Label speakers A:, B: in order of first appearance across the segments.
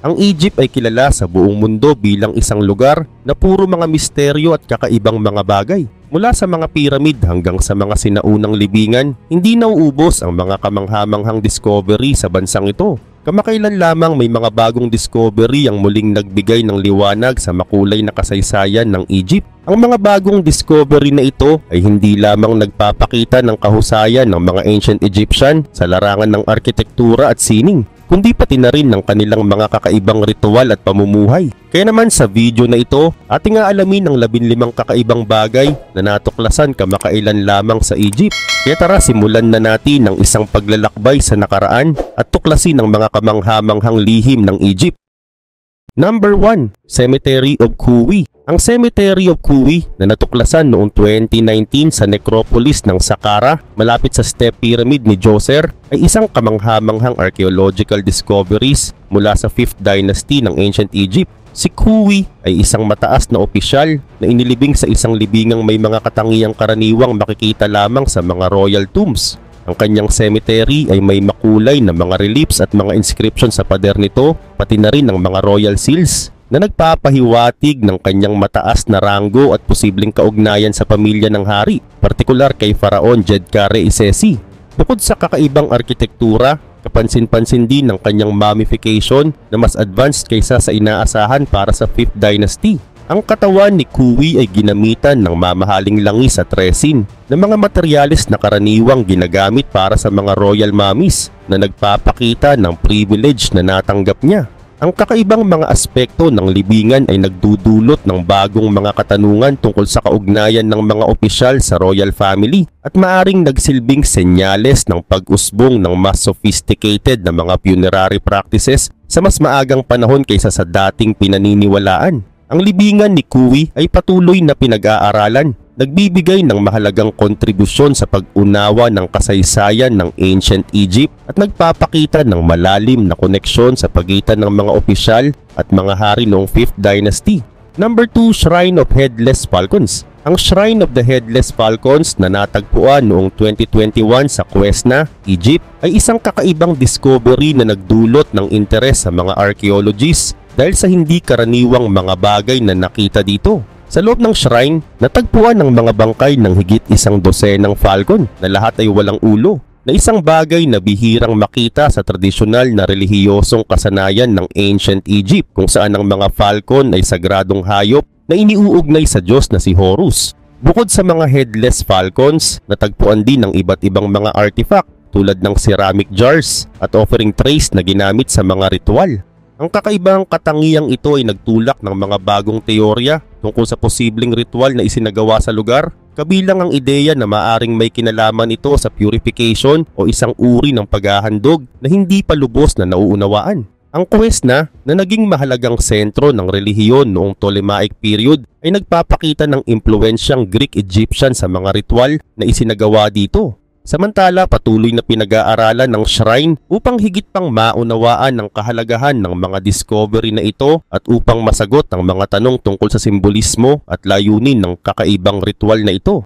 A: Ang Egypt ay kilala sa buong mundo bilang isang lugar na puro mga misteryo at kakaibang mga bagay. Mula sa mga piramid hanggang sa mga sinaunang libingan, hindi nauubos ang mga kamanghamanghang discovery sa bansang ito. Kamakailan lamang may mga bagong discovery ang muling nagbigay ng liwanag sa makulay na kasaysayan ng Egypt. Ang mga bagong discovery na ito ay hindi lamang nagpapakita ng kahusayan ng mga ancient Egyptian sa larangan ng arkitektura at sining, kundi pati na rin ng kanilang mga kakaibang ritual at pamumuhay. Kaya naman sa video na ito, ating aalamin ang 15 kakaibang bagay na natuklasan kamakailan lamang sa Egypt. Kaya tara, simulan na natin ang isang paglalakbay sa nakaraan at tuklasin ang mga kamanghamanghang lihim ng Egypt. Number 1. Cemetery of Khuwi. Ang Cemetery of Khuwi na natuklasan noong 2019 sa necropolis ng Saqqara malapit sa Step Pyramid ni Djoser ay isang kamanghamanghang archaeological discoveries mula sa 5th dynasty ng ancient Egypt. Si Khuwi ay isang mataas na opisyal na inilibing sa isang libingang may mga katangiang karaniwang makikita lamang sa mga royal tombs. Ang kanyang cemetery ay may makulay na mga reliefs at mga inscription sa pader nito, pati na rin ang mga royal seals na nagpapahiwatig ng kanyang mataas na ranggo at posibleng kaugnayan sa pamilya ng hari, partikular kay Faraon Djedkare Isesi. Bukod sa kakaibang arkitektura, kapansin-pansin din ng kanyang mummification na mas advanced kaysa sa inaasahan para sa 5th dynasty. Ang katawan ni Khuwi ay ginamitan ng mamahaling langis at resin na mga materyales na karaniwang ginagamit para sa mga royal mummies na nagpapakita ng privilege na natanggap niya. Ang kakaibang mga aspekto ng libingan ay nagdudulot ng bagong mga katanungan tungkol sa kaugnayan ng mga opisyal sa royal family at maaring nagsilbing senyales ng pag-usbong ng mas sophisticated na mga funerary practices sa mas maagang panahon kaysa sa dating pinaniniwalaan. Ang libingan ni Khuwi ay patuloy na pinag-aaralan, nagbibigay ng mahalagang kontribusyon sa pag-unawa ng kasaysayan ng ancient Egypt at nagpapakita ng malalim na koneksyon sa pagitan ng mga opisyal at mga hari noong 5th dynasty. Number 2. Shrine of Headless Falcons. Ang Shrine of the Headless Falcons na natagpuan noong 2021 sa Quesna, Egypt ay isang kakaibang discovery na nagdulot ng interes sa mga archaeologists dahil sa hindi karaniwang mga bagay na nakita dito. Sa loob ng shrine, natagpuan ng mga bangkay ng higit 100 falcon na lahat ay walang ulo, na isang bagay na bihirang makita sa tradisyonal na relihiyosong kasanayan ng ancient Egypt kung saan ang mga falcon ay sagradong hayop na iniuugnay sa Diyos na si Horus. Bukod sa mga headless falcons, natagpuan din ng iba't ibang mga artifact tulad ng ceramic jars at offering trays na ginamit sa mga ritual. Ang kakaibang katangiang ito ay nagtulak ng mga bagong teorya tungkol sa posibleng ritual na isinagawa sa lugar, kabilang ang ideya na maaring may kinalaman ito sa purification o isang uri ng paghahandog na hindi pa lubos na nauunawaan. Ang Quesna na naging mahalagang sentro ng relihiyon noong Ptolemaic period ay nagpapakita ng impluensyang Greek-Egyptian sa mga ritual na isinagawa dito. Samantala, patuloy na pinag-aaralan ng shrine upang higit pang maunawaan ang kahalagahan ng mga discovery na ito at upang masagot ang mga tanong tungkol sa simbolismo at layunin ng kakaibang ritual na ito.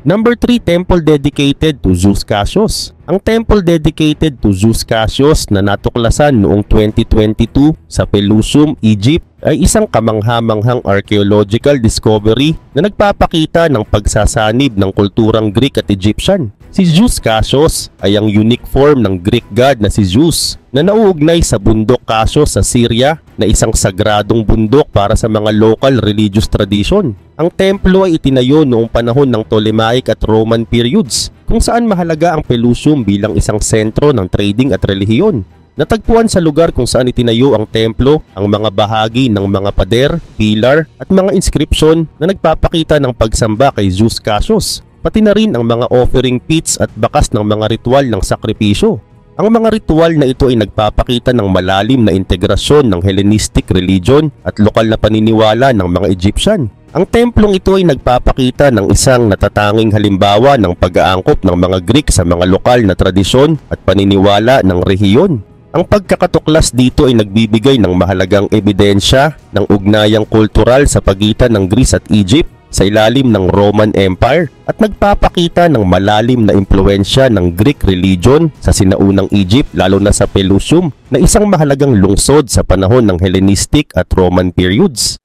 A: Number 3. Temple dedicated to Zeus Cassius. Ang temple dedicated to Zeus Cassius na natuklasan noong 2022 sa Pelusium, Egypt ay isang kamanghamanghang archaeological discovery na nagpapakita ng pagsasanib ng kulturang Greek at Egyptian. Si Zeus Cassius ay ang unique form ng Greek god na si Zeus na nauugnay sa bundok Cassius sa Syria na isang sagradong bundok para sa mga local religious tradition. Ang templo ay itinayo noong panahon ng Ptolemaic at Roman periods kung saan mahalaga ang Pelusium bilang isang sentro ng trading at relihiyon. Natagpuan sa lugar kung saan itinayo ang templo ang mga bahagi ng mga pader, pilar at mga inscription na nagpapakita ng pagsamba kay Zeus Cassius, pati na rin ang mga offering pits at bakas ng mga ritual ng sakripisyo. Ang mga ritual na ito ay nagpapakita ng malalim na integrasyon ng Hellenistic religion at lokal na paniniwala ng mga Egyptian. Ang templong ito ay nagpapakita ng isang natatanging halimbawa ng pag-aangkop ng mga Greek sa mga lokal na tradisyon at paniniwala ng rehiyon. Ang pagkakatuklas dito ay nagbibigay ng mahalagang ebidensya ng ugnayang kultural sa pagitan ng Greece at Egypt sa ilalim ng Roman Empire at nagpapakita ng malalim na impluensya ng Greek religion sa sinaunang Egypt, lalo na sa Pelusium na isang mahalagang lungsod sa panahon ng Hellenistic at Roman periods.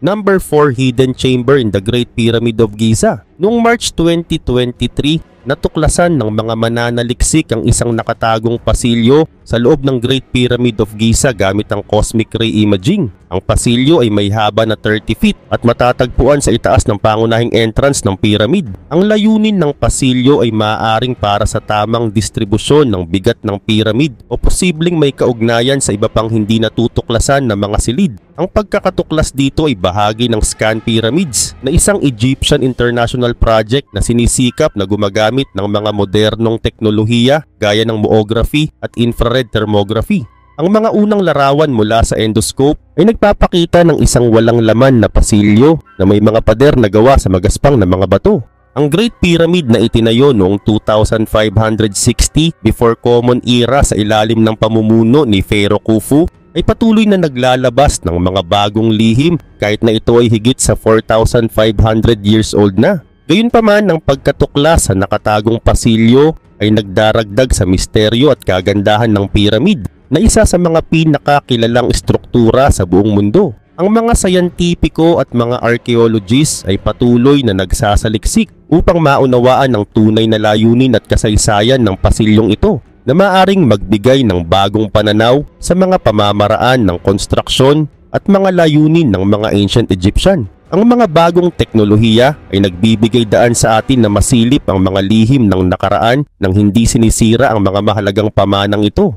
A: Number 4, Hidden Chamber in the Great Pyramid of Giza. Noong March 2023, natuklasan ng mga mananaliksik ang isang nakatagong pasilyo sa loob ng Great Pyramid of Giza gamit ang cosmic ray imaging. Ang pasilyo ay may haba na 30 feet at matatagpuan sa itaas ng pangunahing entrance ng pyramid. Ang layunin ng pasilyo ay maaaring para sa tamang distribusyon ng bigat ng pyramid o posibleng may kaugnayan sa iba pang hindi natutuklasan na mga silid. Ang pagkakatuklas dito ay bahagi ng Scan Pyramids na isang Egyptian international project na sinisikap na gumagamit ng mga modernong teknolohiya gaya ng muography at infrared thermography. Ang mga unang larawan mula sa endoscope ay nagpapakita ng isang walang laman na pasilyo na may mga pader na gawa sa magaspang na mga bato. Ang Great Pyramid na itinayo noong 2560 before Common Era sa ilalim ng pamumuno ni Pharaoh Khufu ay patuloy na naglalabas ng mga bagong lihim kahit na ito ay higit sa 4,500 years old na. Gayunpaman, ang pagkatuklas sa nakatagong pasilyo ay nagdaragdag sa misteryo at kagandahan ng pyramid na isa sa mga pinakakilalang estruktura sa buong mundo. Ang mga sayantipiko at mga archaeologists ay patuloy na nagsasaliksik upang maunawaan ang tunay na layunin at kasaysayan ng pasilyong ito na maaring magbigay ng bagong pananaw sa mga pamamaraan ng konstruksyon at mga layunin ng mga ancient Egyptian. Ang mga bagong teknolohiya ay nagbibigay daan sa atin na masilip ang mga lihim ng nakaraan nang hindi sinisira ang mga mahalagang pamanang ito.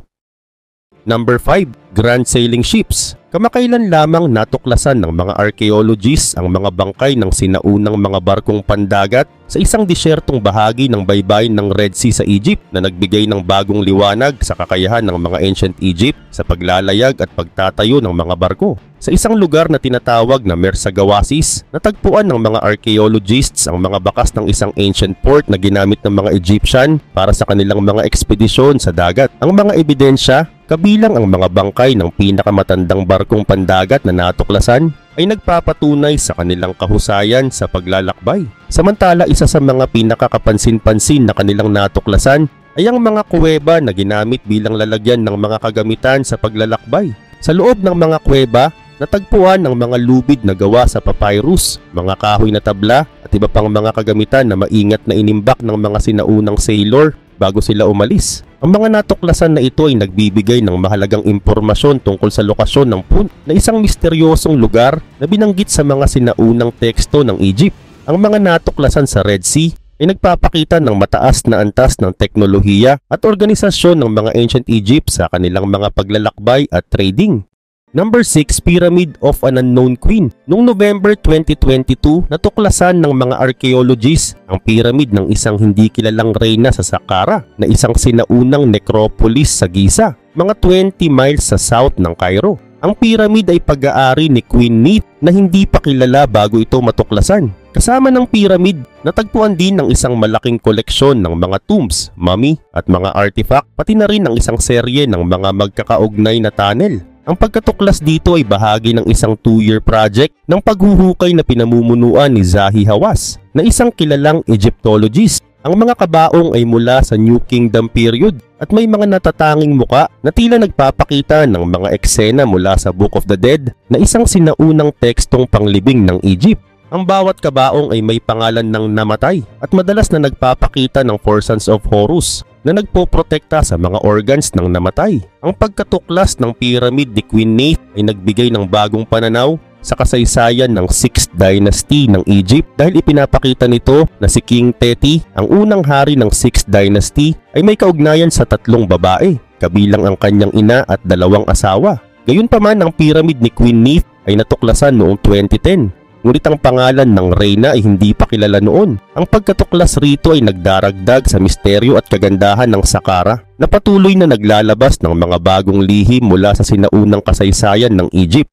A: Number 5, Grand Sailing Ships. Kamakailan lamang natuklasan ng mga archaeologists ang mga bangkay ng sinaunang mga barkong pandagat sa isang disyertong bahagi ng baybayin ng Red Sea sa Egypt na nagbigay ng bagong liwanag sa kakayahan ng mga ancient Egypt sa paglalayag at pagtatayo ng mga barko. Sa isang lugar na tinatawag na Mersagawasis, natagpuan ng mga archaeologists ang mga bakas ng isang ancient port na ginamit ng mga Egyptian para sa kanilang mga ekspedisyon sa dagat. Ang mga ebidensya, kabilang ang mga bangkay ng pinakamatandang barkong pandagat na natuklasan, ay nagpapatunay sa kanilang kahusayan sa paglalakbay. Samantala, isa sa mga pinakakapansin-pansin na kanilang natuklasan ay ang mga kuweba na ginamit bilang lalagyan ng mga kagamitan sa paglalakbay. Sa loob ng mga kuweba, natagpuan ang mga lubid na gawa sa papyrus, mga kahoy na tabla at iba pang mga kagamitan na maingat na inimbak ng mga sinaunang sailor bago sila umalis. Ang mga natuklasan na ito ay nagbibigay ng mahalagang impormasyon tungkol sa lokasyon ng Punt na isang misteryosong lugar na binanggit sa mga sinaunang teksto ng Egypt. Ang mga natuklasan sa Red Sea ay nagpapakita ng mataas na antas ng teknolohiya at organisasyon ng mga ancient Egypt sa kanilang mga paglalakbay at trading. Number 6, Pyramid of an Unknown Queen. Noong November 2022, natuklasan ng mga archaeologists ang pyramid ng isang hindi kilalang reyna sa Saqqara na isang sinaunang necropolis sa Giza, mga 20 miles sa south ng Cairo. Ang pyramid ay pag-aari ni Queen Neith na hindi pa kilala bago ito matuklasan. Kasama ng pyramid, natagpuan din ng isang malaking koleksyon ng mga tombs, mummy at mga artifact, pati na rin ang isang serye ng mga magkakaugnay na tunnel. Ang pagkatuklas dito ay bahagi ng isang 2-year project ng paghuhukay na pinamumunuan ni Zahi Hawass na isang kilalang Egyptologist. Ang mga kabaong ay mula sa New Kingdom period at may mga natatanging muka na tila nagpapakita ng mga eksena mula sa Book of the Dead na isang sinaunang tekstong panglibing ng Egypt. Ang bawat kabaong ay may pangalan ng namatay at madalas na nagpapakita ng 4 sons of Horus na nagpoprotekta sa mga organs ng namatay. Ang pagkatuklas ng pyramid ni Queen Neith ay nagbigay ng bagong pananaw sa kasaysayan ng 6th Dynasty ng Egypt dahil ipinapakita nito na si King Teti, ang unang hari ng 6th Dynasty, ay may kaugnayan sa 3 babae, kabilang ang kanyang ina at 2 asawa. Gayunpaman, ang pyramid ni Queen Neith ay natuklasan noong 2010. Ngunit ang pangalan ng reyna ay hindi pa kilala noon. Ang pagkatuklas rito ay nagdaragdag sa misteryo at kagandahan ng Saqqara na patuloy na naglalabas ng mga bagong lihim mula sa sinaunang kasaysayan ng Egypt.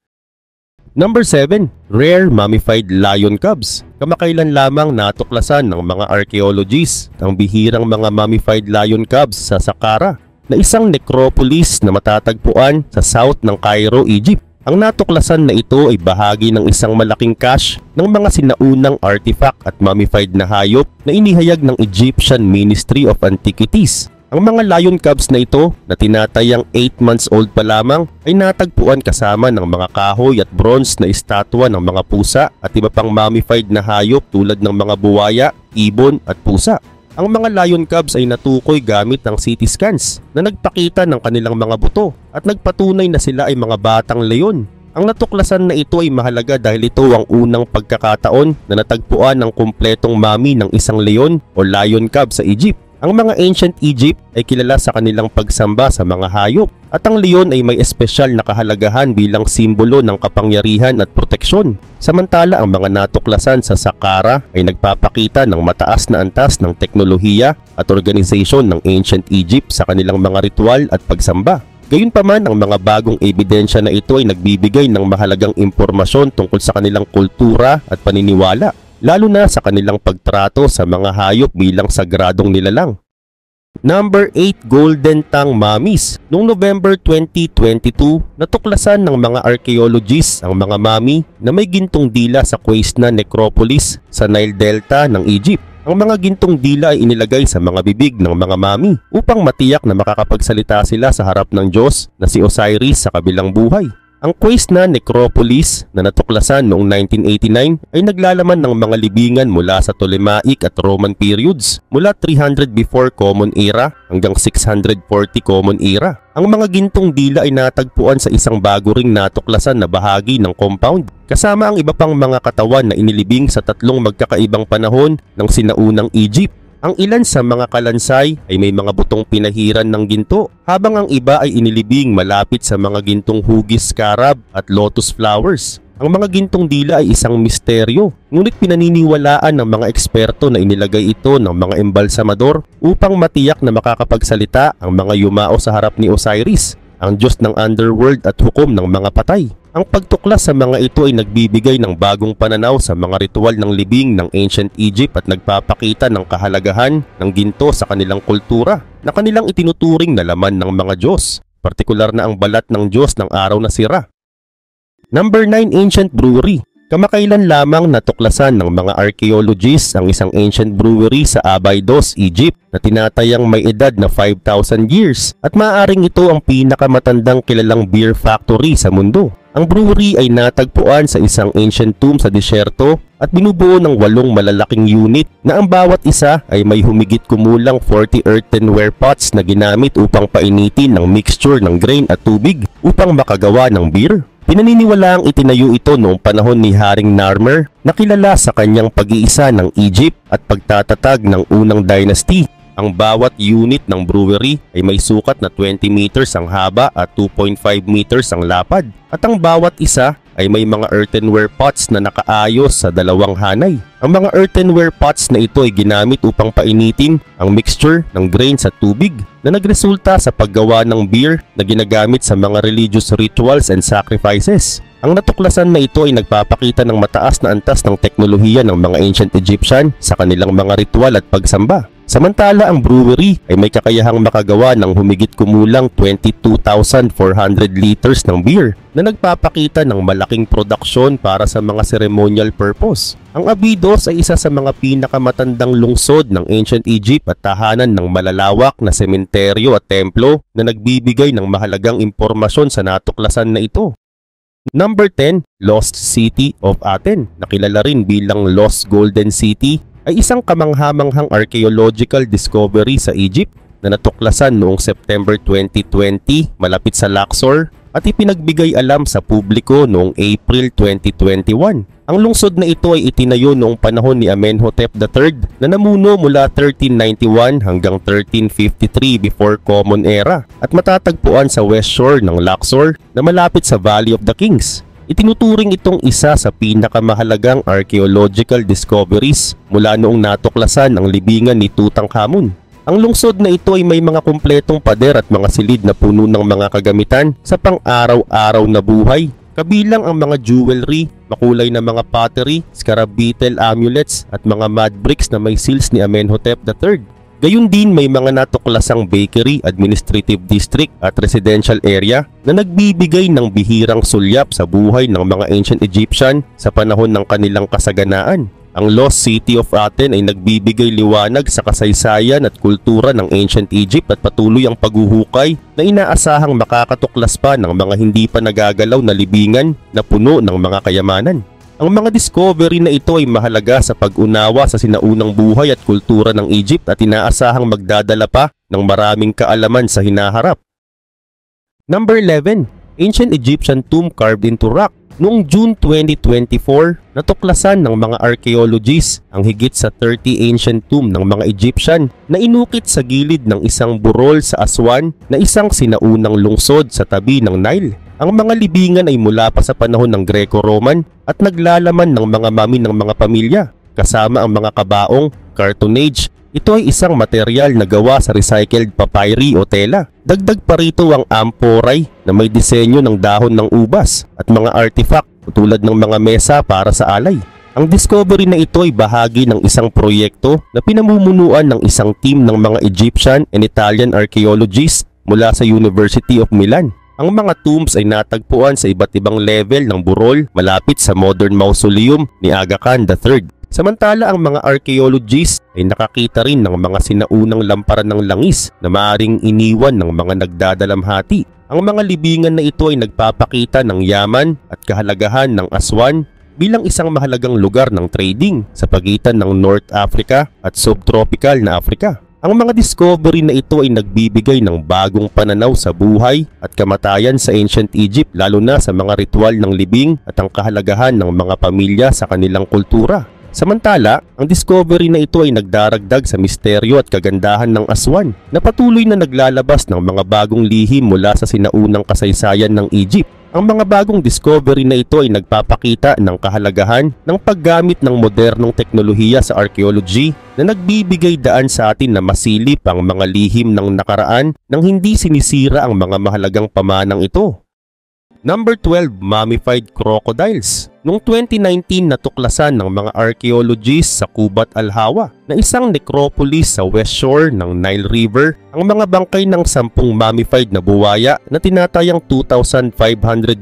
A: Number 7, Rare Mummified Lion Cubs. Kamakailan lamang natuklasan ng mga archaeologists ang bihirang mga mummified lion cubs sa Saqqara na isang necropolis na matatagpuan sa south ng Cairo, Egypt. Ang natuklasan na ito ay bahagi ng isang malaking cache ng mga sinaunang artifact at mummified na hayop na inihayag ng Egyptian Ministry of Antiquities. Ang mga lion cubs na ito na tinatayang 8 months old pa lamang ay natagpuan kasama ng mga kahoy at bronze na estatwa ng mga pusa at iba pang mummified na hayop tulad ng mga buwaya, ibon at pusa. Ang mga lion cubs ay natukoy gamit ng CT scans na nagpakita ng kanilang mga buto at nagpatunay na sila ay mga batang leon. Ang natuklasan na ito ay mahalaga dahil ito ang unang pagkakataon na natagpuan ng kumpletong mummy ng isang leon o lion cub sa Egypt. Ang mga ancient Egypt ay kilala sa kanilang pagsamba sa mga hayop at ang leon ay may espesyal na kahalagahan bilang simbolo ng kapangyarihan at proteksyon. Samantala ang mga natuklasan sa Saqqara ay nagpapakita ng mataas na antas ng teknolohiya at organisasyon ng ancient Egypt sa kanilang mga ritual at pagsamba. Gayunpaman, ang mga bagong ebidensya na ito ay nagbibigay ng mahalagang impormasyon tungkol sa kanilang kultura at paniniwala, lalo na sa kanilang pagtrato sa mga hayop bilang sagradong nilalang. Number 8, Golden Tongue Mummies. Noong November 2022, natuklasan ng mga archaeologists ang mga mummy na may gintong dila sa Quesna Necropolis sa Nile Delta ng Egypt. Ang mga gintong dila ay inilagay sa mga bibig ng mga mummy upang matiyak na makakapagsalita sila sa harap ng Diyos na si Osiris sa kabilang buhay. Ang Quesna Necropolis na natuklasan noong 1989 ay naglalaman ng mga libingan mula sa Ptolemaic at Roman periods mula 300 before Common Era hanggang 640 Common Era. Ang mga gintong dila ay natagpuan sa isang bago ring natuklasan na bahagi ng compound kasama ang iba pang mga katawan na inilibing sa tatlong magkakaibang panahon ng sinaunang Egypt. Ang ilan sa mga kalansay ay may mga butong pinahiran ng ginto, habang ang iba ay inilibing malapit sa mga gintong hugis scarab at lotus flowers. Ang mga gintong dila ay isang misteryo, ngunit pinaniniwalaan ng mga eksperto na inilagay ito ng mga embalsamador upang matiyak na makakapagsalita ang mga yumao sa harap ni Osiris, ang Diyos ng underworld at hukom ng mga patay. Ang pagtuklas sa mga ito ay nagbibigay ng bagong pananaw sa mga ritual ng libing ng ancient Egypt at nagpapakita ng kahalagahan ng ginto sa kanilang kultura na kanilang itinuturing na laman ng mga Diyos, partikular na ang balat ng Diyos ng araw na Sira. Number 9, Ancient Brewery. Kamakailan lamang natuklasan ng mga archaeologists ang isang ancient brewery sa Abydos, Egypt na tinatayang may edad na 5,000 years at maaaring ito ang pinakamatandang kilalang beer factory sa mundo. Ang brewery ay natagpuan sa isang ancient tomb sa disyerto at binubuo ng 8 malalaking unit na ang bawat isa ay may humigit kumulang 40 earthenware pots na ginamit upang painitin ng mixture ng grain at tubig upang makagawa ng beer. Pinaniniwalaang itinayo ito noong panahon ni Haring Narmer na kilala sa kanyang pag-iisa ng Egypt at pagtatatag ng unang dynasty. Ang bawat unit ng brewery ay may sukat na 20 meters ang haba at 2.5 meters ang lapad at ang bawat isa ay may mga earthenware pots na nakaayos sa dalawang hanay. Ang mga earthenware pots na ito ay ginamit upang painitin ang mixture ng grain sa tubig na nagresulta sa paggawa ng beer na ginagamit sa mga religious rituals and sacrifices. Ang natuklasan na ito ay nagpapakita ng mataas na antas ng teknolohiya ng mga ancient Egyptian sa kanilang mga ritual at pagsamba. Samantala, ang brewery ay may kakayahang makagawa ng humigit kumulang 22,400 liters ng beer na nagpapakita ng malaking produksyon para sa mga ceremonial purpose. Ang Abydos ay isa sa mga pinakamatandang lungsod ng ancient Egypt at tahanan ng malalawak na sementeryo at templo na nagbibigay ng mahalagang impormasyon sa natuklasan na ito. Number 10, Lost City of Athens, na kilala rin bilang Lost Golden City, ay isang kamanghamanghang archaeological discovery sa Egypt na natuklasan noong September 2020 malapit sa Luxor at ipinagbigay alam sa publiko noong April 2021. Ang lungsod na ito ay itinayo noong panahon ni Amenhotep III na namuno mula 1391 hanggang 1353 before Common Era at matatagpuan sa west shore ng Luxor na malapit sa Valley of the Kings. Itinuturing itong isa sa pinakamahalagang archaeological discoveries mula noong natuklasan ang libingan ni Tutankhamun. Ang lungsod na ito ay may mga kumpletong pader at mga silid na puno ng mga kagamitan sa pang-araw-araw na buhay, kabilang ang mga jewelry, makulay na mga pottery, scarab beetle amulets at mga mud bricks na may seals ni Amenhotep III. Gayun din may mga natuklasang bakery, administrative district at residential area na nagbibigay ng bihirang sulyap sa buhay ng mga ancient Egyptian sa panahon ng kanilang kasaganaan. Ang Lost City of Athens ay nagbibigay liwanag sa kasaysayan at kultura ng ancient Egypt at patuloy ang paghuhukay na inaasahang makakatuklas pa ng mga hindi pa nagagalaw na libingan na puno ng mga kayamanan. Ang mga discovery na ito ay mahalaga sa pag-unawa sa sinaunang buhay at kultura ng Egypt at inaasahang magdadala pa ng maraming kaalaman sa hinaharap. Number 11. Ancient Egyptian tomb carved into rock. Noong June 2024, natuklasan ng mga archaeologists ang higit sa 30 ancient tomb ng mga Egyptian na inukit sa gilid ng isang burol sa Aswan na isang sinaunang lungsod sa tabi ng Nile. Ang mga libingan ay mula pa sa panahon ng Greco-Roman at naglalaman ng mga mami ng mga pamilya, kasama ang mga kabaong, cartonnage. Ito ay isang material na gawa sa recycled papyri o tela. Dagdag pa rito ang amphorae na may disenyo ng dahon ng ubas at mga artifact tulad ng mga mesa para sa alay. Ang discovery na ito ay bahagi ng isang proyekto na pinamumunuan ng isang team ng mga Egyptian and Italian archaeologists mula sa University of Milan. Ang mga tombs ay natagpuan sa iba't ibang level ng burol malapit sa modern mausoleum ni Aga Khan III. Samantala ang mga archaeologists ay nakakita rin ng mga sinaunang lamparan ng langis na maaaring iniwan ng mga nagdadalamhati. Ang mga libingan na ito ay nagpapakita ng yaman at kahalagahan ng Aswan bilang isang mahalagang lugar ng trading sa pagitan ng North Africa at subtropical na Africa. Ang mga discovery na ito ay nagbibigay ng bagong pananaw sa buhay at kamatayan sa ancient Egypt, lalo na sa mga ritual ng libing at ang kahalagahan ng mga pamilya sa kanilang kultura. Samantala, ang discovery na ito ay nagdaragdag sa misteryo at kagandahan ng Aswan na patuloy na naglalabas ng mga bagong lihim mula sa sinaunang kasaysayan ng Egypt. Ang mga bagong discovery na ito ay nagpapakita ng kahalagahan ng paggamit ng modernong teknolohiya sa archaeology na nagbibigay daan sa atin na masilip ang mga lihim ng nakaraan nang hindi sinisira ang mga mahalagang pamanang ito. Number 12. Mummified crocodiles. Noong 2019 natuklasan ng mga archaeologists sa Kubat Al-Hawa na isang necropolis sa west shore ng Nile River ang mga bangkay ng 10 mummified na buwaya na tinatayang 2,500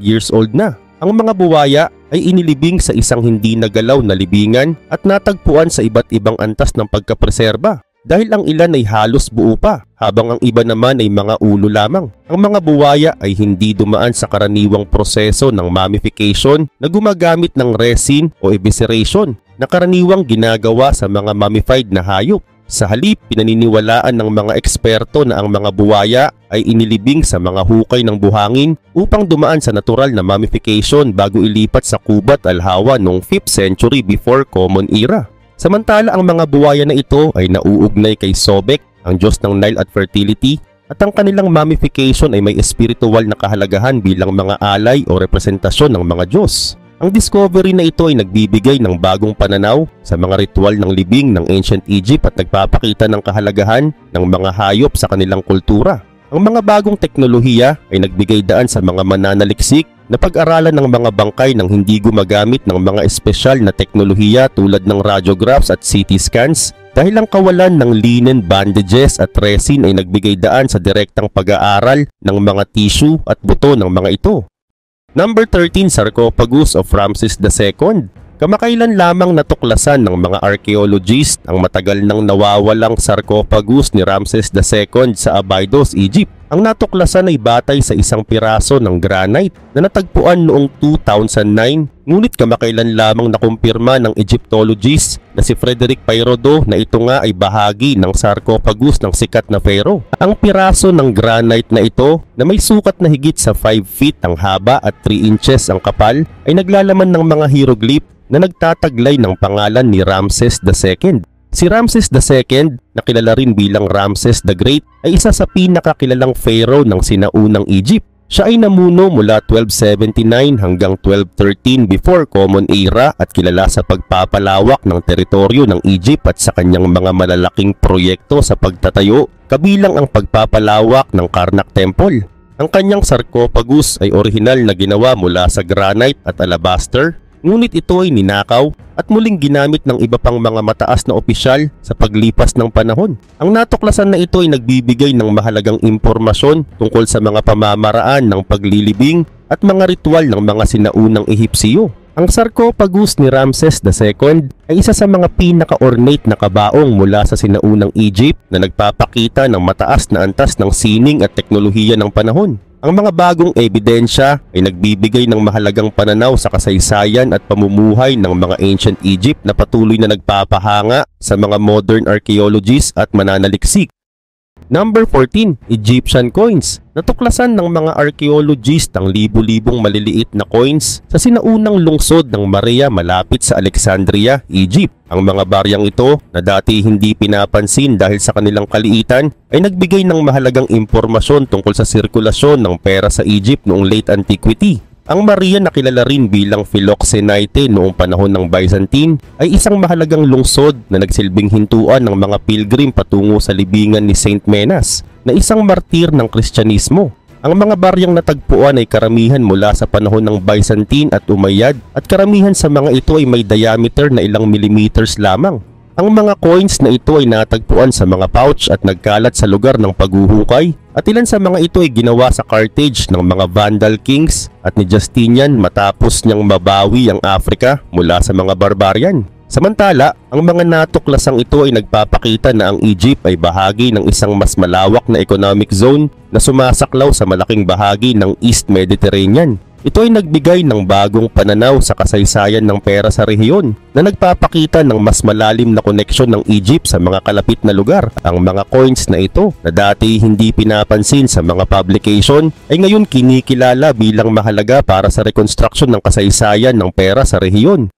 A: years old na. Ang mga buwaya ay inilibing sa isang hindi nagalaw na libingan at natagpuan sa iba't ibang antas ng pagkapreserba. Dahil ang ilan ay halos buo pa, habang ang iba naman ay mga ulo lamang. Ang mga buwaya ay hindi dumaan sa karaniwang proseso ng mummification na gumagamit ng resin o evisceration na karaniwang ginagawa sa mga mummified na hayop. Sa halip, pinaniniwalaan ng mga eksperto na ang mga buwaya ay inilibing sa mga hukay ng buhangin upang dumaan sa natural na mummification bago ilipat sa Kubat Al-Hawa noong 5th century before Common Era. Samantala ang mga buwaya na ito ay nauugnay kay Sobek, ang Diyos ng Nile at fertility, at ang kanilang mummification ay may espiritual na kahalagahan bilang mga alay o representasyon ng mga Diyos. Ang discovery na ito ay nagbibigay ng bagong pananaw sa mga ritual ng libing ng ancient Egypt at nagpapakita ng kahalagahan ng mga hayop sa kanilang kultura. Ang mga bagong teknolohiya ay nagbigay daan sa mga mananaliksik na pag-aralan ng mga bangkay nang hindi gumagamit ng mga espesyal na teknolohiya tulad ng radiographs at CT scans dahil ang kawalan ng linen bandages at resin ay nagbigay daan sa direktang pag-aaral ng mga tissue at buto ng mga ito. Number 13. Sarcophagus of Ramses II. Kamakailan lamang natuklasan ng mga archaeologists ang matagal nang nawawalang sarcophagus ni Ramses II sa Abydos, Egypt. Ang natuklasan ay batay sa isang piraso ng granite na natagpuan noong 2009, ngunit kamakailan lamang nakumpirma ng Egyptologist na si Frederick Peyrodo na ito nga ay bahagi ng sarcophagus ng sikat na pharaoh. Ang piraso ng granite na ito na may sukat na higit sa 5 feet ang haba at 3 inches ang kapal ay naglalaman ng mga hieroglyph na nagtataglay ng pangalan ni Ramses II. Si Ramses II, na kilala rin bilang Ramses the Great, ay isa sa pinakakilalang pharaoh ng sinaunang Egypt. Siya ay namuno mula 1279 hanggang 1213 before Common Era at kilala sa pagpapalawak ng teritoryo ng Egypt at sa kanyang mga malalaking proyekto sa pagtatayo, kabilang ang pagpapalawak ng Karnak Temple. Ang kanyang sarcophagus ay orihinal na ginawa mula sa granite at alabaster Ngunit ito ay ninakaw at muling ginamit ng iba pang mga mataas na opisyal sa paglipas ng panahon. Ang natuklasan na ito ay nagbibigay ng mahalagang impormasyon tungkol sa mga pamamaraan ng paglilibing at mga ritual ng mga sinaunang Ehipsyo. Ang sarcophagus ni Ramses II ay isa sa mga pinaka-ornate na kabaong mula sa sinaunang Egypt na nagpapakita ng mataas na antas ng sining at teknolohiya ng panahon. Ang mga bagong ebidensya ay nagbibigay ng mahalagang pananaw sa kasaysayan at pamumuhay ng mga ancient Egypt na patuloy na nagpapahanga sa mga modern archaeologists at mananaliksik. Number 14, Egyptian coins. Natuklasan ng mga archaeologist ang libu-libong maliliit na coins sa sinaunang lungsod ng Maria malapit sa Alexandria, Egypt. Ang mga baryang ito na dati hindi pinapansin dahil sa kanilang kaliitan ay nagbigay ng mahalagang impormasyon tungkol sa sirkulasyon ng pera sa Egypt noong late antiquity. Ang Maria na kilala rin bilang Philoxenite noong panahon ng Byzantine ay isang mahalagang lungsod na nagsilbing hintuan ng mga pilgrim patungo sa libingan ni Saint Menas na isang martir ng Kristyanismo. Ang mga baryang natagpuan ay karamihan mula sa panahon ng Byzantine at Umayyad at karamihan sa mga ito ay may diameter na ilang millimeters lamang. Ang mga coins na ito ay natagpuan sa mga pouch at nagkalat sa lugar ng paghuhukay at ilan sa mga ito ay ginawa sa Carthage ng mga Vandal kings at ni Justinian matapos niyang mabawi ang Africa mula sa mga barbarian. Samantala, ang mga natuklasang ito ay nagpapakita na ang Egypt ay bahagi ng isang mas malawak na economic zone na sumasaklaw sa malaking bahagi ng East Mediterranean. Ito ay nagbigay ng bagong pananaw sa kasaysayan ng pera sa rehiyon na nagpapakita ng mas malalim na koneksyon ng Egypt sa mga kalapit na lugar. Ang mga coins na ito na dati hindi pinapansin sa mga publication ay ngayon kinikilala bilang mahalaga para sa rekonstruksyon ng kasaysayan ng pera sa rehiyon.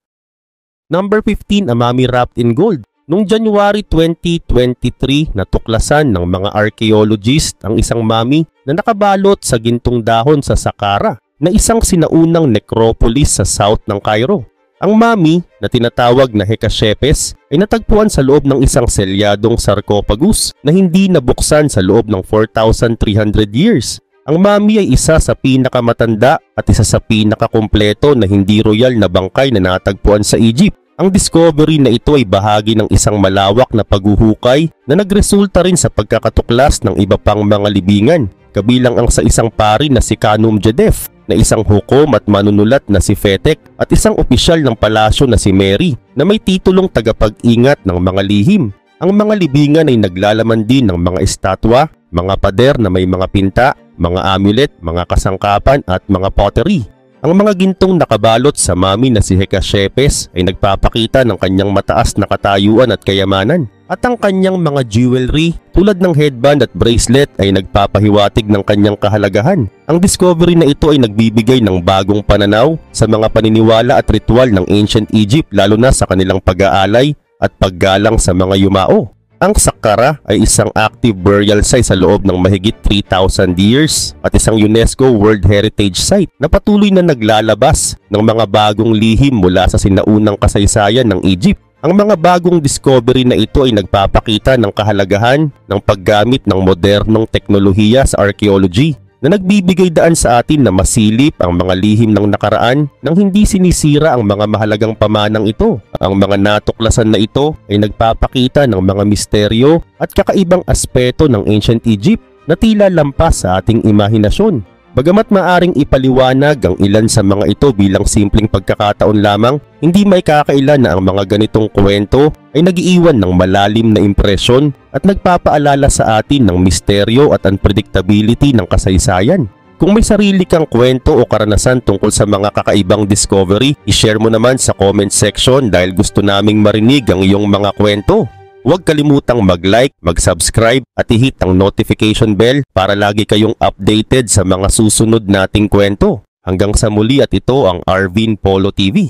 A: Number 15, a mummy wrapped in gold. Noong January 2023, natuklasan ng mga archaeologist ang isang mummy na nakabalot sa gintong dahon sa Saqqara na isang sinaunang necropolis sa south ng Cairo. Ang mummy na tinatawag na Hecashepes ay natagpuan sa loob ng isang selyadong sarcophagus na hindi nabuksan sa loob ng 4,300 years. Ang mummy ay isa sa pinakamatanda at isa sa pinakakumpleto na hindi royal na bangkay na natagpuan sa Egypt. Ang discovery na ito ay bahagi ng isang malawak na paghuhukay na nagresulta rin sa pagkakatuklas ng iba pang mga libingan, kabilang ang sa isang pari na si Khanum Jedef, na isang hukom at manunulat na si Fetek at isang opisyal ng palasyo na si Mary na may titulong tagapag-ingat ng mga lihim. Ang mga libingan ay naglalaman din ng mga estatwa, mga pader na may mga pinta, mga amulet, mga kasangkapan at mga pottery. Ang mga gintong nakabalot sa mummy na si Hecashepes ay nagpapakita ng kanyang mataas na katayuan at kayamanan. At ang kanyang mga jewelry tulad ng headband at bracelet ay nagpapahiwatig ng kanyang kahalagahan. Ang discovery na ito ay nagbibigay ng bagong pananaw sa mga paniniwala at ritual ng ancient Egypt, lalo na sa kanilang pag-aalay at paggalang sa mga yumao. Ang Saqqara ay isang active burial site sa loob ng mahigit 3,000 years at isang UNESCO World Heritage Site na patuloy na naglalabas ng mga bagong lihim mula sa sinaunang kasaysayan ng Egypt. Ang mga bagong discovery na ito ay nagpapakita ng kahalagahan ng paggamit ng modernong teknolohiya sa archaeology na nagbibigay daan sa atin na masilip ang mga lihim ng nakaraan nang hindi sinisira ang mga mahalagang pamanang ito. Ang mga natuklasan na ito ay nagpapakita ng mga misteryo at kakaibang aspeto ng ancient Egypt na tila lampas sa ating imahinasyon. Bagamat maaring ipaliwanag ang ilan sa mga ito bilang simpleng pagkakataon lamang, hindi may kakailan na ang mga ganitong kwento ay nag-iiwan ng malalim na impresyon at nagpapaalala sa atin ng misteryo at unpredictability ng kasaysayan. Kung may sarili kang kwento o karanasan tungkol sa mga kakaibang discovery, i-share mo naman sa comment section dahil gusto naming marinig ang iyong mga kwento. Huwag kalimutang mag-like, mag-subscribe at i-hit ang notification bell para lagi kayong updated sa mga susunod nating kwento. Hanggang sa muli, at ito ang Arvin Polo TV.